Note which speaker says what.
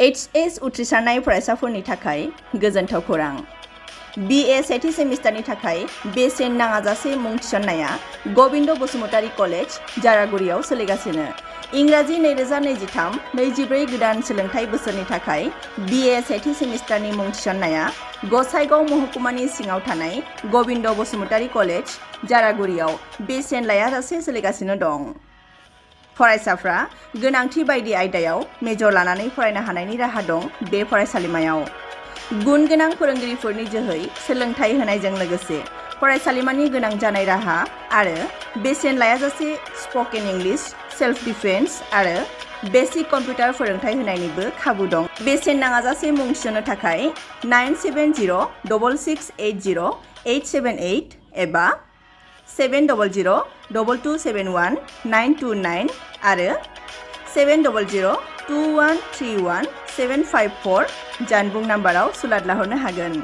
Speaker 1: HS उथ्रिसारनाय फरायसाफोरनि थाखाय गोजोनथाव खौरां। BA सेथि सेमिस्टारनि थाखाय बेसेन नाङाजासे मुं थिसननाया गबिन्द बसुमतारी कलेज जारागुरियाव सोलिगासिनो। इंराजि 2023-24 गोदान सोलोंथाइ बोसोरनि थाखाय BA सेथि सेमिस्टारनि मुं थिसननाया गसाइगाव महकुमानि सिङाव थानाय गबिन्द बसुमतारी कलेज जारागुरियाव बेसेन लायाजासे सोलिगासिनो दं। फरायसाफ्रा गोनांथि बायदि आयदायाव मेजर लानानै फरायनो हानायनि राहा दं बे फरायसालिमायाव। गुन गोनां फोरोंगिरिफोरनि जोहै सोलोंथाइ होनायजों लोगोसे फरायसालिमानि गोनां जानाय राहा आरो बेसेन लायाजासे स्पकेन इंलिश, सेल्फ डिफेन्स आरो बेसिक कम्पिउटार फोरोंथाइ होनायनिबो खाबु दं। बेसेन नाङाजासे मुं थिसननो थाखाय 970226807878 एबा 7002271 आरो 7002131 754 जानबुं नाम्बाराव सुलाद लाहरनो हागोन।